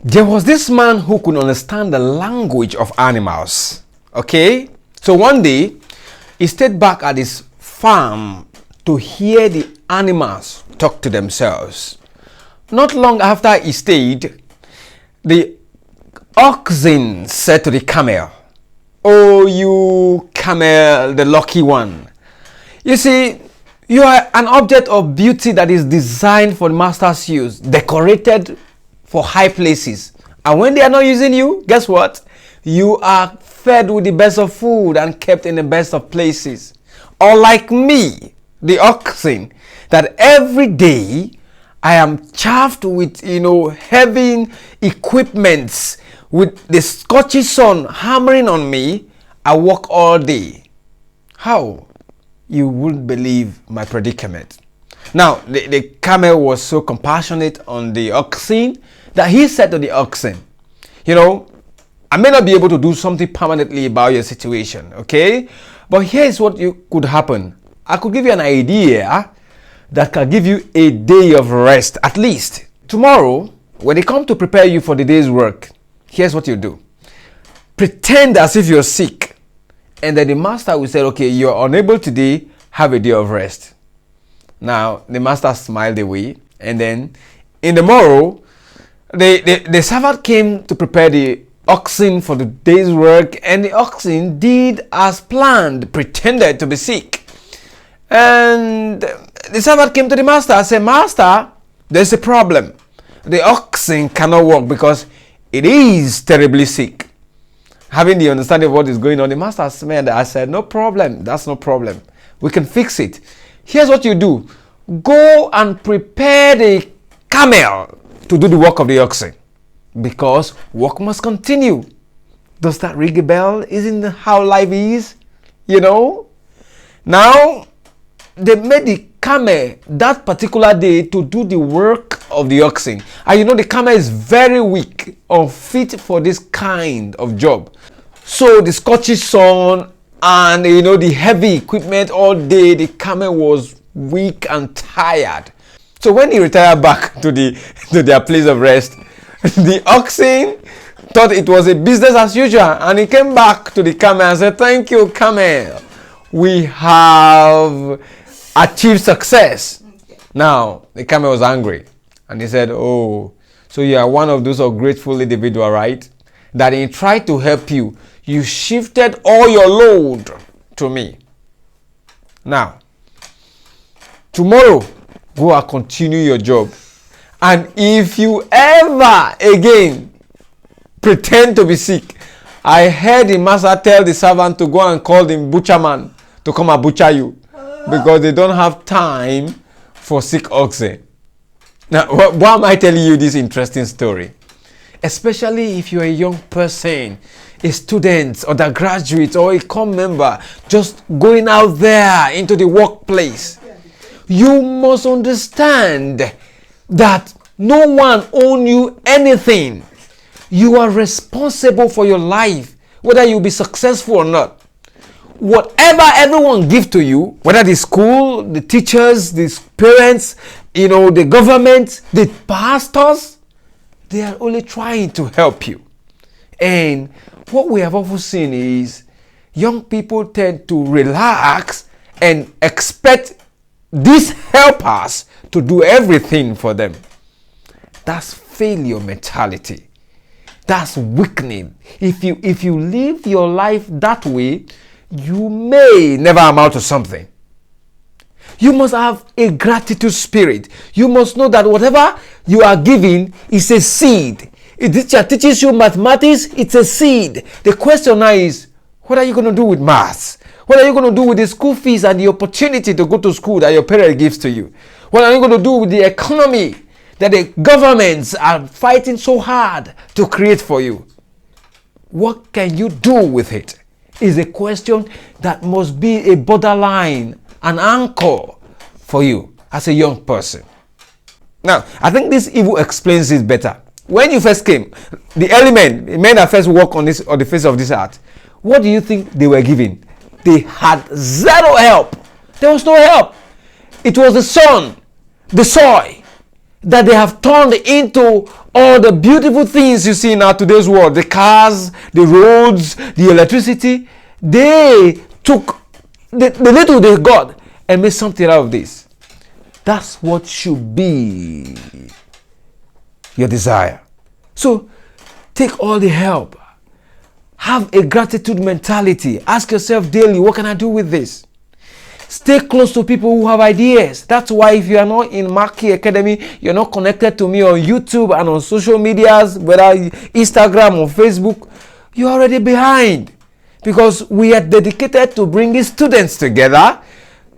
There was this man who could understand the language of animals. Okay? So one day, he stayed back at his farm to hear the animals talk to themselves. Not long after he stayed, the oxen said to the camel, "Oh, you camel, the lucky one. You see, you are an object of beauty that is designed for the master's use, decorated for high places. And when they are not using you, guess what? You are fed with the best of food and kept in the best of places. Unlike me, the oxen, that every day I am chaffed with, heavy equipments, with the scorching sun hammering on me. I work all day." How? You wouldn't believe my predicament. Now, the camel was so compassionate on the oxen that he said to the oxen, "I may not be able to do something permanently about your situation, okay? But here's what could happen. I could give you an idea that can give you a day of rest, at least. Tomorrow, when they come to prepare you for the day's work, here's what you do. Pretend as if you're sick. And then the master will say, okay, you're unable today, have a day of rest." Now, the master smiled away. And then, in the morrow, the servant came to prepare the oxen for the day's work. And the oxen did as planned, pretended to be sick. And the servant came to the master and said, "Master, there's a problem. The oxen cannot walk because it is terribly sick." Having the understanding of what is going on, the master smiled. I said, "No problem. That's no problem. We can fix it. Here's what you do. Go and prepare the camel to do the work of the oxen, because work must continue." Does that ring a bell? Isn't that how life is? Now, they made the camel that particular day to do the work of the oxen. And the camel is very weak, unfit for this kind of job. So the scorching sun and the heavy equipment all day, the camel was weak and tired. So when he retired back to their place of rest, the oxen thought it was a business as usual, and he came back to the camel and said, "Thank you, camel. We have achieved success." Now, the camel was angry, and he said, "Oh, so you are one of those ungrateful individuals, right? That he tried to help you, you shifted all your load to me. Now, tomorrow, go and continue your job. And if you ever again pretend to be sick," I heard the master tell the servant to go and call the butcherman to come and butcher you, because they don't have time for sick oxen. Now, why am I telling you this interesting story? Especially if you're a young person, a student, undergraduate, or a core member, just going out there into the workplace. You must understand that no one owns you anything. You are responsible for your life, whether you be successful or not. Whatever everyone gives to you, whether the school, the teachers, the parents, the government, the pastors, they are only trying to help you. And what we have often seen is young people tend to relax and expect these helpers to do everything for them. That's failure mentality. That's weakening. If you live your life that way, you may never amount to something. You must have a gratitude spirit. You must know that whatever you are giving is a seed. If the teacher teaches you mathematics, it's a seed. The question now is, what are you going to do with maths? What are you going to do with the school fees and the opportunity to go to school that your parent gives to you? What are you going to do with the economy that the governments are fighting so hard to create for you? What can you do with it? Is a question that must be a borderline, an anchor for you as a young person. Now, I think this evil explains it better. When you first came, the early men that first walked on the face of this earth, what do you think they were given? They had zero help. There was no help. It was the sun, the soil, that they have turned into all the beautiful things you see in our today's world, the cars, the roads, the electricity. They took the little they got and made something out of this. That's what should be your desire. So take all the help. Have a gratitude mentality. Ask yourself daily, what can I do with this? Stay close to people who have ideas. That's why if you are not in Marquee Academy, you're not connected to me on YouTube and on social medias, whether Instagram or Facebook, you're already behind. Because we are dedicated to bringing students together,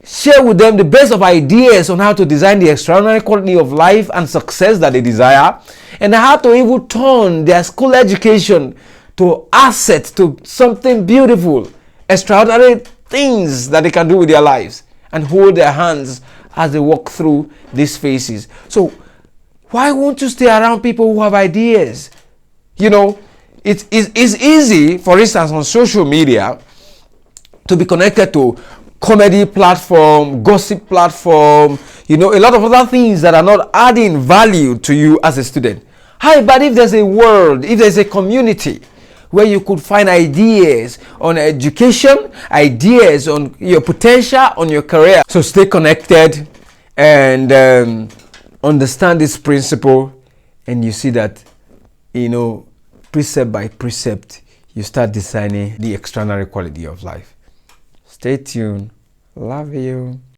share with them the best of ideas on how to design the extraordinary quality of life and success that they desire, and how to even turn their school education to asset, to something beautiful, extraordinary things that they can do with their lives, and hold their hands as they walk through these phases. So why won't you stay around people who have ideas? You know, it's easy, for instance, on social media to be connected to comedy platform, gossip platform, a lot of other things that are not adding value to you as a student. But if there's a world, if there's a community where you could find ideas on education, ideas on your potential, on your career. So stay connected and understand this principle, and you see that, precept by precept, you start designing the extraordinary quality of life. Stay tuned. Love you.